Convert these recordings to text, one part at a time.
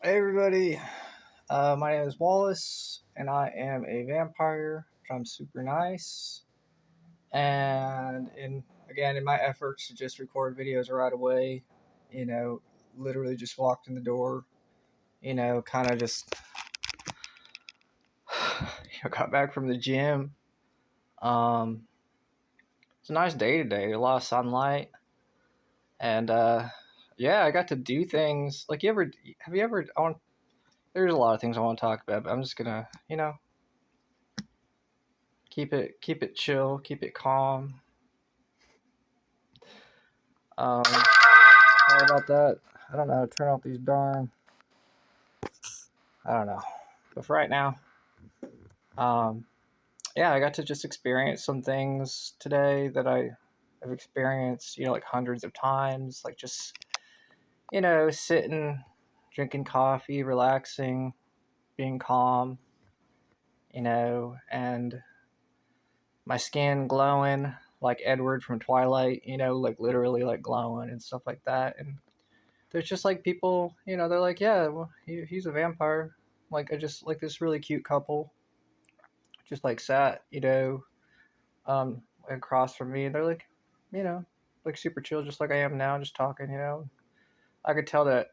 Hey everybody, my name is Wallace, and I am a vampire. I'm super nice, and in my efforts to just record videos right away, you know, literally just walked in the door, kind of just got back from the gym. Um, it's a nice day today, a lot of sunlight, and yeah, I got to do things like have you ever? There's a lot of things I want to talk about, but I'm just gonna, keep it chill, keep it calm. Sorry about that. I don't know how to turn off these darn. I don't know. But for right now, um, yeah, I got to just experience some things today that I have experienced, like hundreds of times. Like just, sitting, drinking coffee, relaxing, being calm, and my skin glowing like Edward from Twilight, like literally like glowing and stuff like that. And there's just like people, they're like, yeah, well, he's a vampire. Like I just like this really cute couple, just like sat, across from me, and they're like, you know, like super chill, just like I am now, just talking. I could tell that,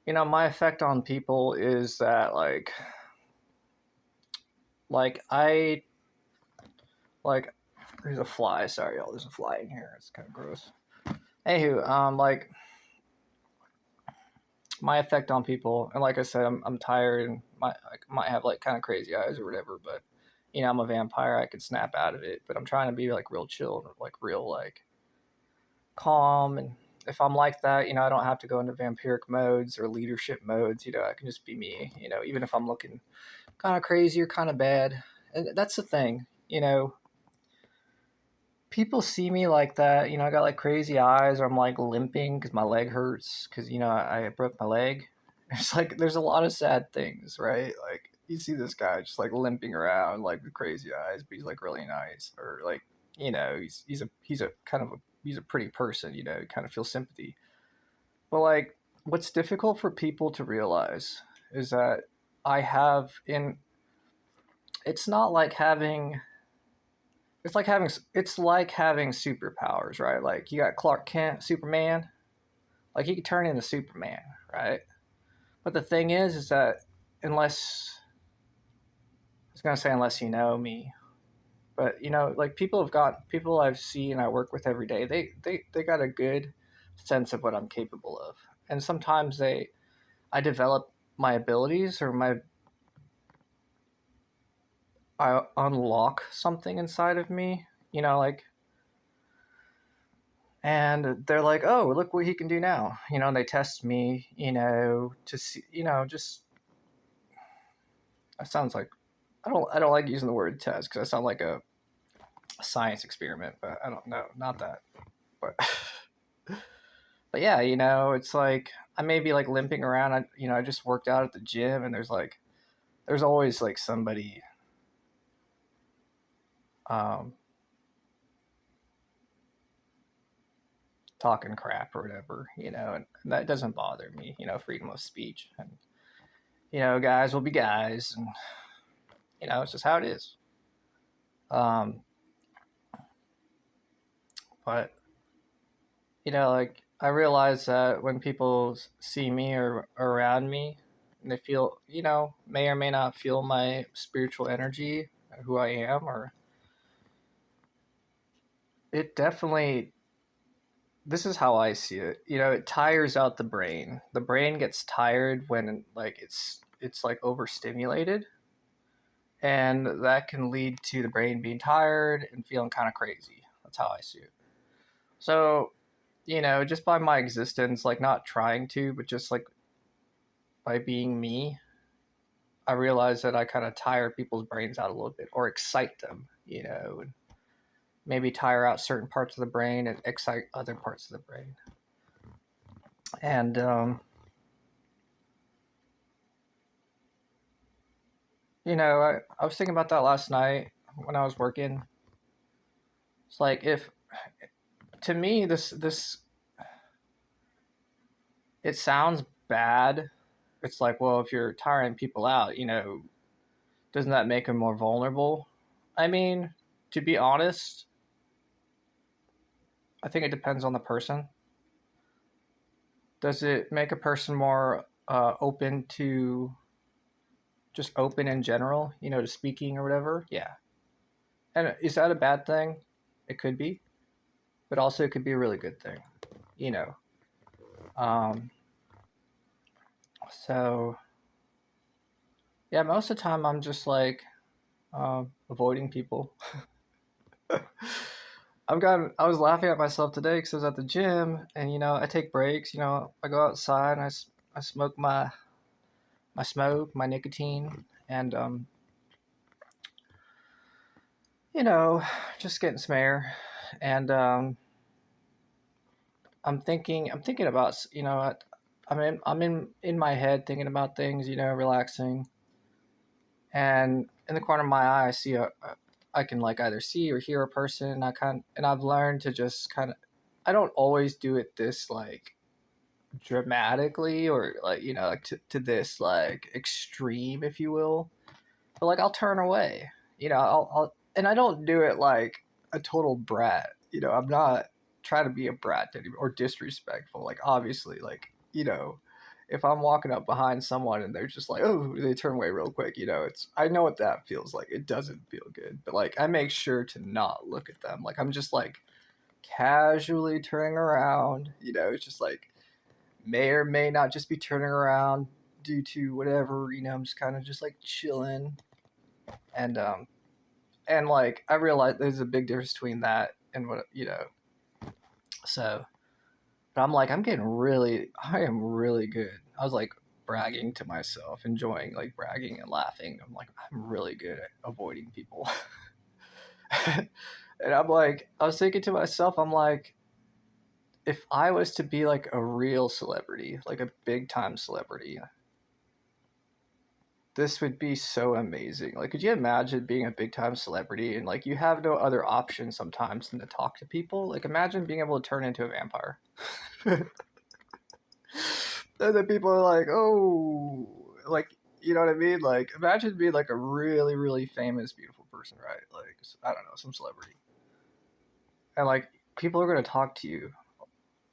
my effect on people is that like I like there's a fly. Sorry, y'all. There's a fly in here. It's kind of gross. Anywho, like my effect on people, and like I said, I'm tired and might have like kind of crazy eyes or whatever, but I'm a vampire. I could snap out of it, but I'm trying to be like real chill, like real like calm. And if I'm like that, I don't have to go into vampiric modes or leadership modes. I can just be me. Even if I'm looking kind of crazy or kind of bad. And that's the thing. People see me like that. I got like crazy eyes, or I'm like limping because my leg hurts because I broke my leg. It's like there's a lot of sad things, right? Like you see this guy just like limping around like with crazy eyes, but he's like really nice, or like he's a kind of he's a pretty person. You kind of feel sympathy. But like what's difficult for people to realize is that I have in it's not like having it's like having superpowers, right? Like you got Clark Kent, Superman, like he could turn into Superman, right? But the thing is that unless I was gonna say unless you know me, but like people I've seen I work with every day, they got a good sense of what I'm capable of, and sometimes I develop my abilities or I unlock something inside of me, like and they're like, "Oh, look what he can do now," and they test me, to see, just that sounds like I don't like using the word test because I sound like a science experiment, but I don't know, not that, but but yeah, it's like I may be like limping around. I just worked out at the gym, and there's always like somebody um, talking crap or whatever, and that doesn't bother me, freedom of speech, and guys will be guys, and it's just how it is. Um, but like I realize that when people see me or around me, and they feel, may or may not feel my spiritual energy, who I am, or it definitely. This is how I see it. It tires out the brain. The brain gets tired when like it's like overstimulated, and that can lead to the brain being tired and feeling kind of crazy. That's how I see it. So, just by my existence, like not trying to, but just like by being me, I realize that I kind of tire people's brains out a little bit or excite them, and maybe tire out certain parts of the brain and excite other parts of the brain. And, I was thinking about that last night when I was working. It's like if, to me, this, it sounds bad. it's like, well, if you're tiring people out, doesn't that make them more vulnerable? I mean, to be honest, I think it depends on the person. Does it make a person more open to just open in general, to speaking or whatever? Yeah. And is that a bad thing? It could be, but also it could be a really good thing, you know. Um, so yeah, most of the time I'm just like avoiding people. I was laughing at myself today because I was at the gym and I take breaks. I go outside and I smoke my smoke, my nicotine, and you know, just getting some air. And I'm thinking about I'm in my head thinking about things, relaxing. And in the corner of my eye, I can like either see or hear a person. And I've learned to just kind of, I don't always do it this like dramatically or like like to this like extreme, if you will. But like I'll turn away, I'll and I don't do it like a total brat. I'm not trying to be a brat anymore or disrespectful. Like obviously, like if I'm walking up behind someone and they're just like, oh, they turn away real quick, I know what that feels like. It doesn't feel good, but like I make sure to not look at them. Like I'm just like casually turning around. It's just like may or may not just be turning around due to whatever. I'm just kind of just like chilling and like I realize there's a big difference between that and what so but I'm like I am really good. I was like bragging to myself, enjoying like bragging and laughing. I'm like I'm really good at avoiding people. And I'm like I was thinking to myself, I'm like if I was to be like a real celebrity, like a big time celebrity, this would be so amazing. Like, could you imagine being a big time celebrity and like you have no other option sometimes than to talk to people? Like, imagine being able to turn into a vampire. And then people are like, oh, like, you know what I mean? Like, imagine being like a really, really famous, beautiful person, right? Like, I don't know, some celebrity. And like, people are going to talk to you.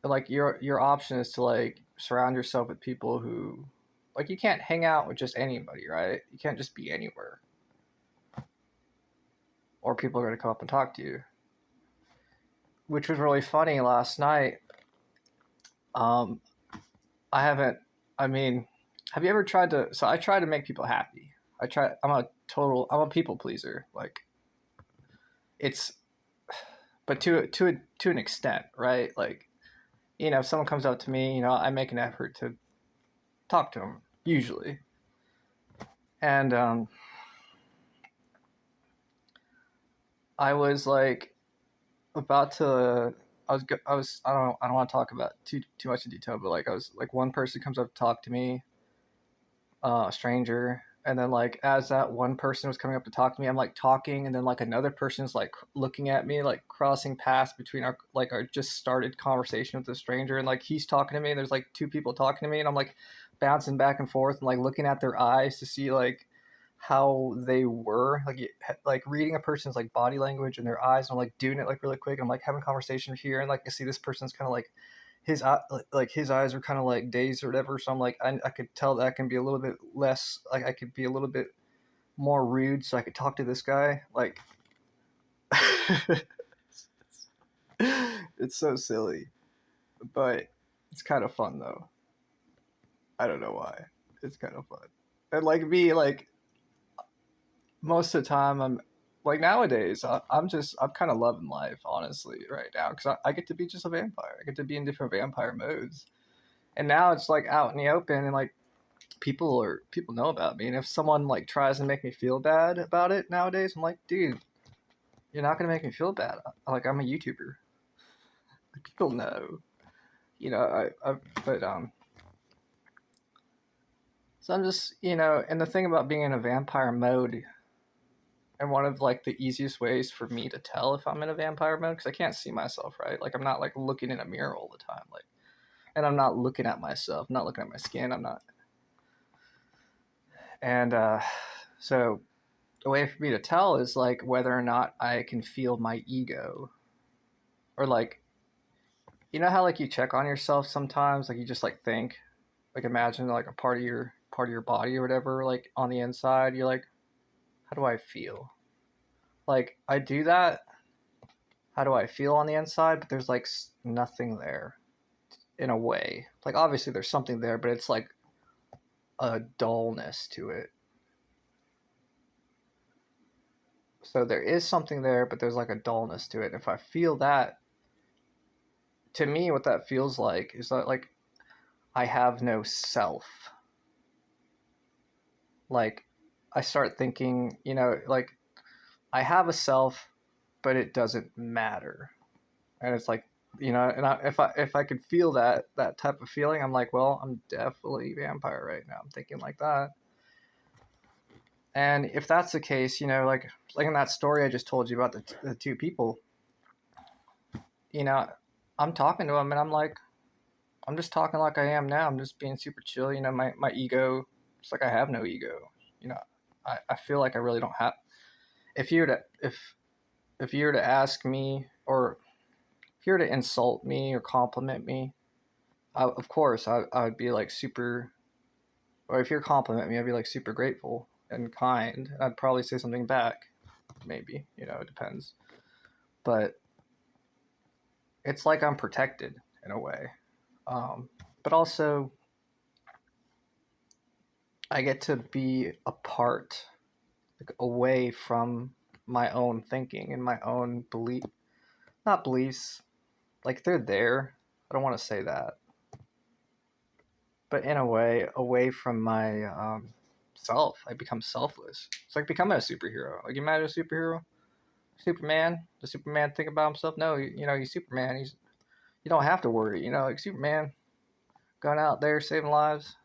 And like, your option is to like surround yourself with people who, like, you can't hang out with just anybody, right? You can't just be anywhere. Or people are going to come up and talk to you. Which was really funny last night. Um, I haven't, I mean, have you ever tried to, so I try to make people happy. I'm a people pleaser. Like, it's, but to an extent, right? Like, if someone comes up to me, I make an effort to talk to them, usually. And I was like, about to I don't want to talk about too much in detail, but like I was like one person comes up to talk to me, a stranger, and then like as that one person was coming up to talk to me, I'm like talking, and then like another person's like looking at me, like crossing paths between our just started conversation with the stranger, and like he's talking to me, and there's like two people talking to me, and I'm like bouncing back and forth and like looking at their eyes to see like how they were like reading a person's like body language and their eyes, and I'm like doing it like really quick. I'm like having a conversation here, and like I see this person's kind of like his eyes are kind of like dazed or whatever. So I'm like I could tell that I can be a little bit less like I could be a little bit more rude, so I could talk to this guy. Like it's so silly, but it's kind of fun though. I don't know why. It's kind of fun. And like me, like most of the time I'm like nowadays I'm kind of loving life honestly right now because I get to be just a vampire. I get to be in different vampire modes, and now it's like out in the open, and like people know about me, and if someone like tries to make me feel bad about it nowadays, I'm like, dude, you're not gonna make me feel bad. Like I'm a YouTuber. Like, people know, I but so I'm just and the thing about being in a vampire mode, and one of like the easiest ways for me to tell if I'm in a vampire mode, because I can't see myself, right? Like I'm not like looking in a mirror all the time, like, and I'm not looking at myself, I'm not looking at my skin, I'm not. And so a way for me to tell is like whether or not I can feel my ego, or like, you know how like you check on yourself sometimes, like you just like think, like imagine like a part of your body or whatever, like on the inside, you're like, how do I feel? Like I do that. How do I feel on the inside? But there's like nothing there in a way. Like obviously there's something there, but it's like a dullness to it. So there is something there, but there's like a dullness to it. And if I feel that, to me, what that feels like is that like I have no self. Like I start thinking, like I have a self, but it doesn't matter. And it's like, and if I could feel that type of feeling, I'm like, well, I'm definitely vampire right now. I'm thinking like that. And if that's the case, like in that story I just told you about the two people, you know, I'm talking to them and I'm like, I'm just talking like I am now. I'm just being super chill. My ego, it's like I have no ego. You know, I feel like I really don't have. If you were to if you were to ask me, or if you were to insult me or compliment me, of course I would be like super. Or if you compliment me, I'd be like super grateful and kind. I'd probably say something back, maybe. It depends. But it's like I'm protected in a way. But also, I get to be apart, like away from my own thinking and my own not beliefs. Like they're there. I don't want to say that, but in a way, away from my self. I become selfless. It's like becoming a superhero. Like you imagine a superhero, Superman. Does Superman think about himself? No, he's Superman. You don't have to worry. Like Superman going out there saving lives,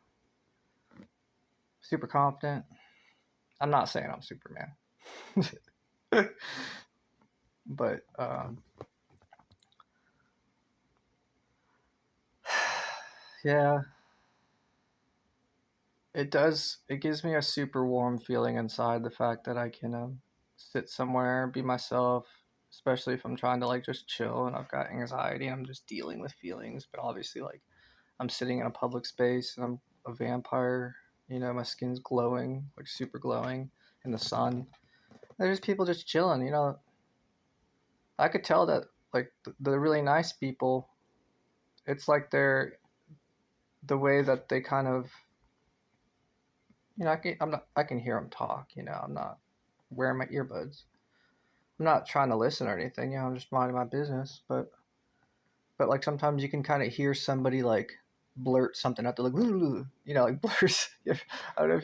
super confident. I'm not saying I'm Superman, but yeah, it does. It gives me a super warm feeling inside, the fact that I can sit somewhere, be myself, especially if I'm trying to like just chill and I've got anxiety and I'm just dealing with feelings. But obviously, like I'm sitting in a public space and I'm a vampire. My skin's glowing, like super glowing in the sun. There's people just chilling. I could tell that like the really nice people, it's like they're the way that they kind of, I can hear them talk. I'm not wearing my earbuds. I'm not trying to listen or anything. I'm just minding my business. But like sometimes you can kind of hear somebody like blurt something out there, like like blurs. I don't know if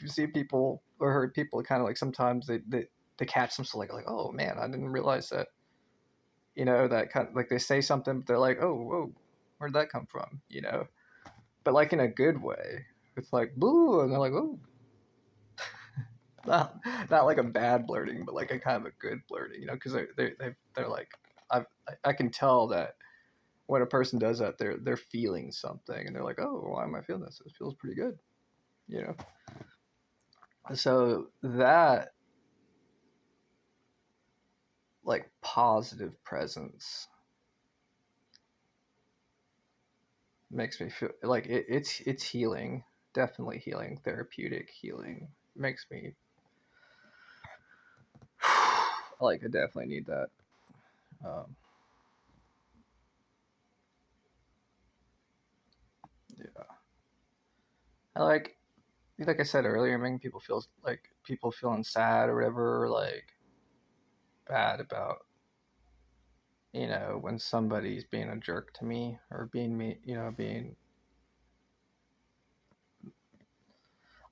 you see people or heard people kind of like sometimes they catch themselves like oh man, I didn't realize that. That kind of like they say something, but they're like oh whoa, where'd that come from? But like in a good way. It's like boo, and they're like oh, not not like a bad blurting, but like a kind of a good blurting, because they're like I can tell that when a person does that, they're feeling something, and they're like, oh, why am I feeling this? It feels pretty good, you know. So that like positive presence makes me feel like it's healing, definitely healing, therapeutic healing. Makes me like I definitely need that. Um, yeah, I like I said earlier, making people feel like people feeling sad or whatever, or like bad about when somebody's being a jerk to me or being me, being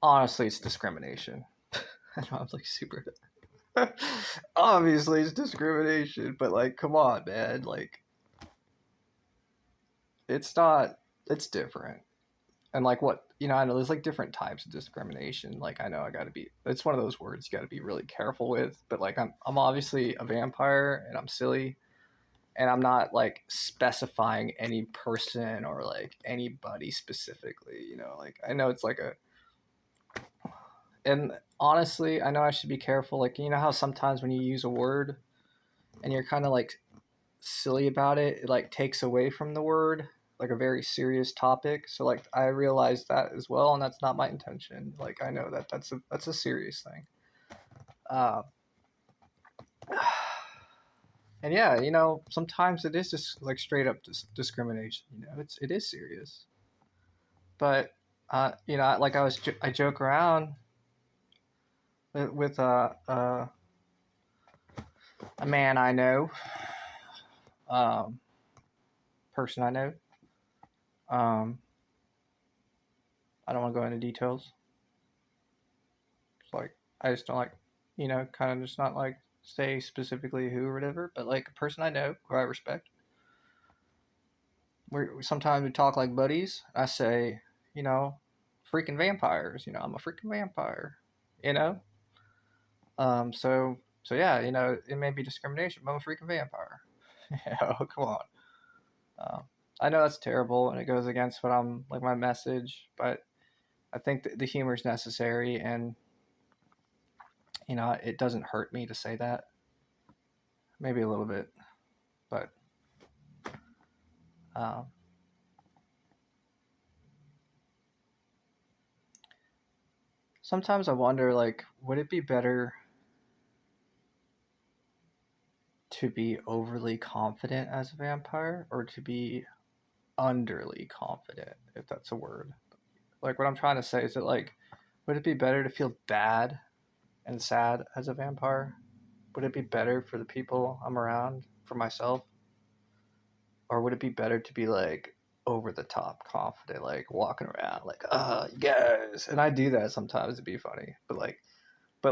honestly, it's discrimination. I know I'm like super. Obviously, it's discrimination, but like, come on, man. Like, it's not. It's different. And like, what I know there's like different types of discrimination. Like, I know I got to be. It's one of those words you got to be really careful with. But like, I'm obviously a vampire, and I'm silly, and I'm not like specifying any person or like anybody specifically. Like I know it's like And honestly, I know I should be careful. Like, you know how sometimes when you use a word and you're kind of like silly about it, it like takes away from the word, like a very serious topic. So like I realize that as well, and that's not my intention. Like I know that that's a serious thing. Uh, and yeah, you know, sometimes it is just like straight up discrimination. You know, it is serious. But you know, like I joke around with a man I know, um, person I know. Um, I don't want to go into details. It's like I just don't like, you know, kind of just not like say specifically who or whatever, but like a person I know who I respect. Sometimes we talk like buddies. I say, you know, freaking vampires. You know, I'm a freaking vampire. You know, so yeah, you know, it may be discrimination, but I'm a freaking vampire. Oh, come on. Um, I know that's terrible and it goes against what I'm like my message, but I think the humor is necessary, and you know, it doesn't hurt me to say that. Maybe a little bit, but um, sometimes I wonder, like, would it be better to be overly confident as a vampire or to be underly confident, if that's a word? Like, what I'm trying to say is that, like, would it be better to feel bad and sad as a vampire? Would it be better for the people I'm around, for myself? Or would it be better to be, like, over the top confident, like, walking around, like, you guys? And I do that sometimes to be funny, but,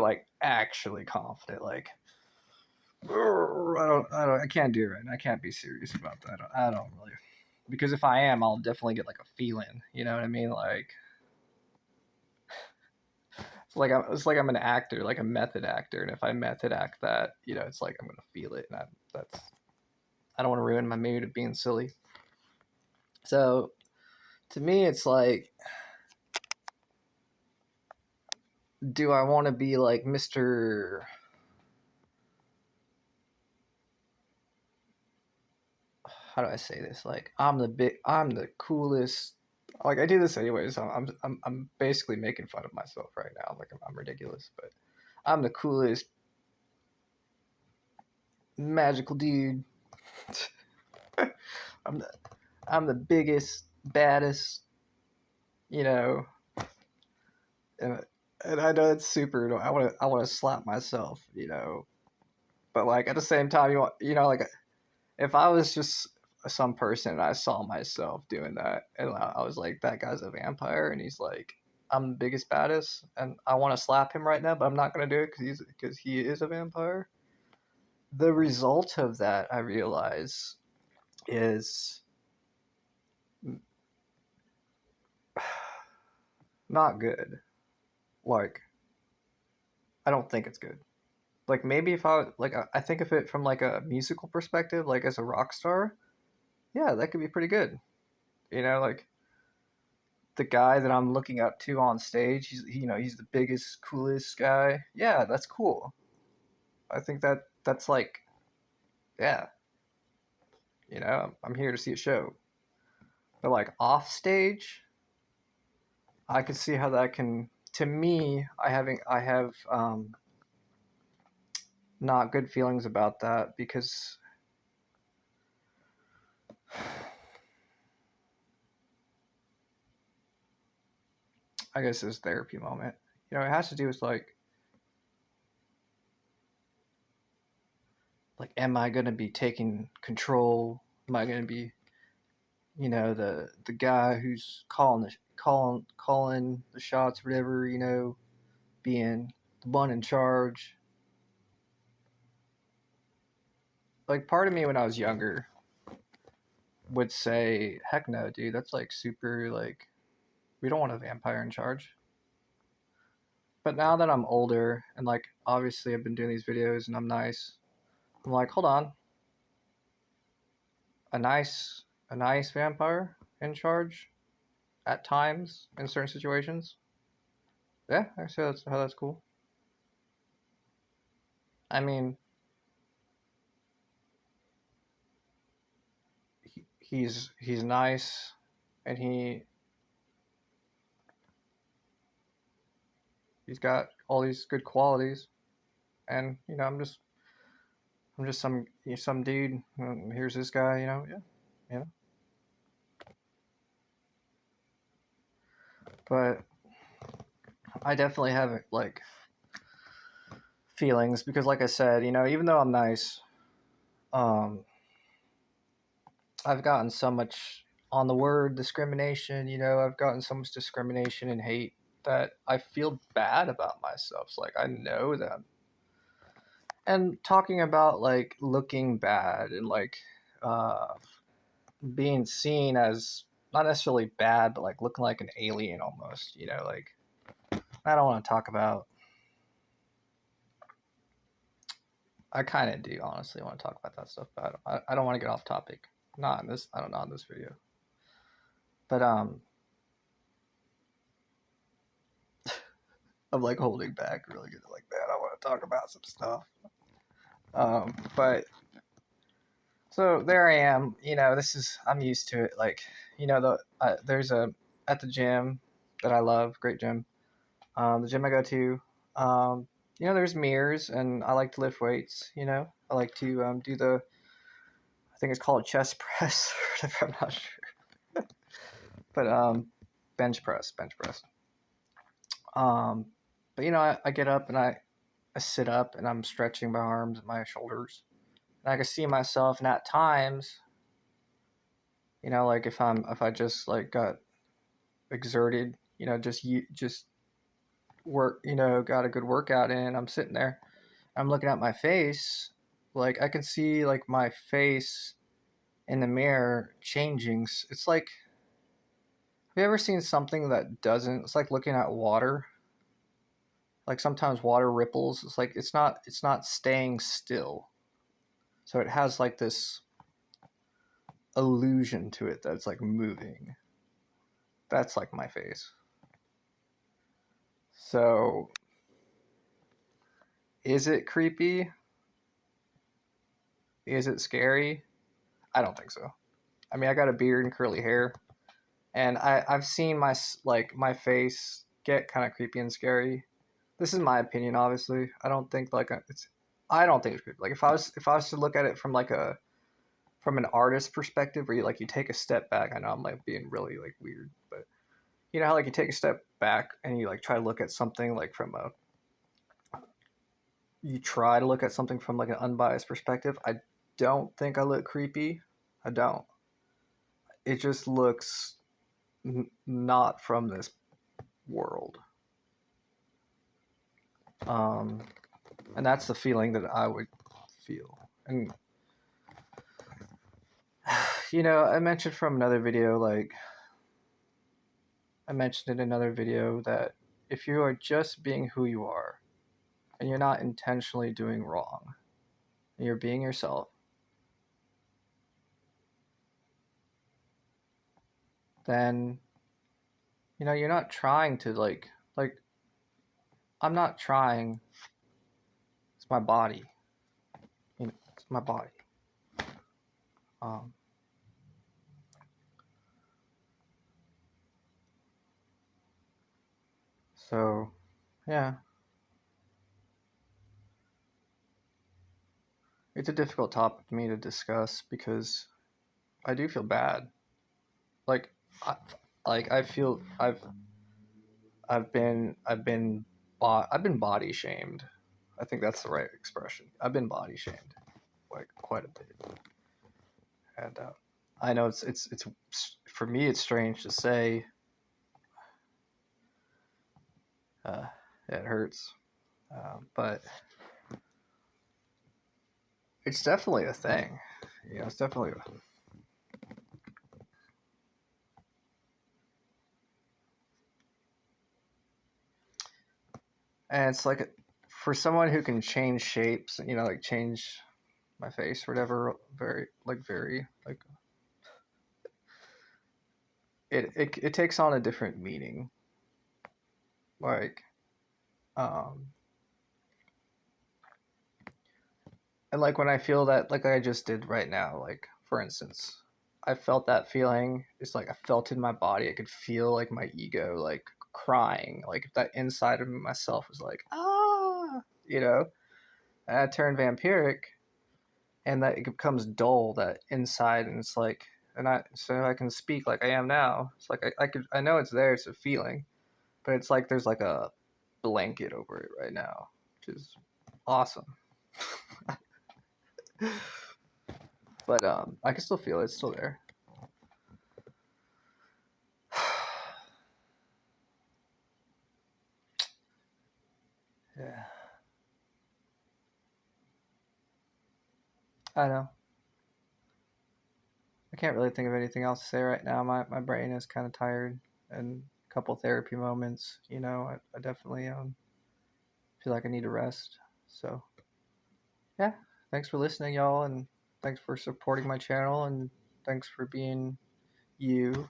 like, actually confident, like, I can't do it right now. I can't be serious about that. I don't really, because if I am, I'll definitely get like a feeling. You know what I mean? Like it's like I'm an actor, like a method actor, and if I method act that, you know, it's like I'm gonna feel it, and I don't want to ruin my mood of being silly. So to me, it's like, do I want to be like Mister? How do I say this? Like I'm the coolest. Like I do this anyways. I'm basically making fun of myself right now. Like I'm ridiculous, but I'm the coolest magical dude. I'm the I'm the biggest, baddest, you know, and I know it's super. I want to slap myself, you know, but like at the same time, you know, like if I was just some person and I saw myself doing that, and I was like, that guy's a vampire, and he's like, I'm the biggest, baddest, and I want to slap him right now, but I'm not gonna do it because he is a vampire. The result of that, I realize, is not good. Like, I don't think it's good. Like maybe if I like, I think of it from like a musical perspective, like as a rock star, yeah, that could be pretty good. You know, like the guy that I'm looking up to on stage, you know, he's the biggest, coolest guy. Yeah, that's cool. I think that's like, yeah, you know, I'm here to see a show. But like off stage, I could see how that can. To me, I have not good feelings about that because I guess this therapy moment. You know, it has to do with like, am I gonna be taking control? Am I gonna be, you know, the guy who's calling the shots, whatever, you know, being the one in charge? Like part of me when I was younger would say, heck no, dude, that's like super like we don't want a vampire in charge. But now that I'm older and like obviously I've been doing these videos and I'm nice, I'm like, hold on, a nice a nice vampire in charge at times in certain situations. Yeah, actually, that's cool. I mean, he's nice, and he's got all these good qualities, and I'm just some dude. Here's this guy, yeah, you know. But I definitely have like feelings because, like I said, even though I'm nice, um, I've gotten so much on the word discrimination. I've gotten so much discrimination and hate that I feel bad about myself. It's like I know them, and talking about like looking bad and like uh, being seen as not necessarily bad, but like looking like an alien almost. Like I don't want to talk about. I kind of do honestly want to talk about that stuff, but I don't want to get off topic. Not in this. I don't know in this video, but I'm like holding back really good. Like, man, I want to talk about some stuff. But so there I am. I'm used to it. Like, there's a at the gym that I love, great gym. The gym I go to, there's mirrors, and I like to lift weights. I like to do I think it's called chest press. I'm not sure, but bench press. Um, but I get up and I sit up and I'm stretching my arms and my shoulders, and I can see myself. And at times, like if I just like got exerted, just work, got a good workout in, I'm sitting there, I'm looking at my face, like I can see like my face in the mirror changing. It's like, have you ever seen something that doesn't? It's like looking at water. Like sometimes water ripples. It's like it's not staying still. So it has like this illusion to it that's like moving. That's like my face. So is it creepy? Is it scary? I don't think so. I mean, I got a beard and curly hair, and I've seen my face get kind of creepy and scary. This is my opinion, obviously. I don't think like it's. I don't think it's creepy. Like if I was to look at it from like from an artist perspective, where you take a step back. I know I'm like being really like weird, but you know how like you take a step back and you like try to look at something like you try to look at something from like an unbiased perspective. I don't think I look creepy. I don't. It just looks not from this world. Um, and that's the feeling that I would feel. And I mentioned from another video, like I mentioned in another video that if you are just being who you are and you're not intentionally doing wrong and you're being yourself, then you're not trying to like I'm not trying. It's my body. It's my body. Um, so yeah, it's a difficult topic for me to discuss because I do feel bad. Like, I, I feel I've been body shamed. I think that's the right expression. I've been body shamed like quite a bit, and I know it's for me it's strange to say. Uh, it hurts, but it's definitely a thing. It's definitely and it's like for someone who can change shapes, like change my face or whatever, very like it takes on a different meaning. Like Um, and like when I feel that, like I just did right now, like for instance, I felt that feeling. It's like I felt in my body. I could feel like my ego like crying, like that inside of myself was like ah, you know. And I turned vampiric, and that it becomes dull that inside, and it's like, and I so I can speak like I am now. It's like I know it's there. It's a feeling, but it's like there's like a blanket over it right now, which is awesome. But I can still feel it. It's still there. Yeah, I know. I can't really think of anything else to say right now. My brain is kind of tired, and a couple therapy moments. You know, I definitely feel like I need to rest. So yeah, thanks for listening, y'all, and thanks for supporting my channel, and thanks for being you.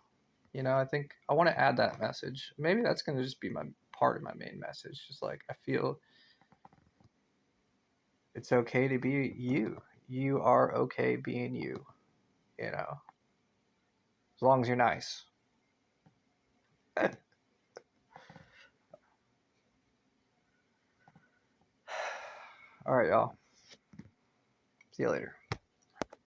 You know, I think I want to add that message. Maybe that's gonna just be my part of my main message. Just like I feel it's okay to be you. You are okay being you. You know, as long as you're nice. All right, y'all. See you later.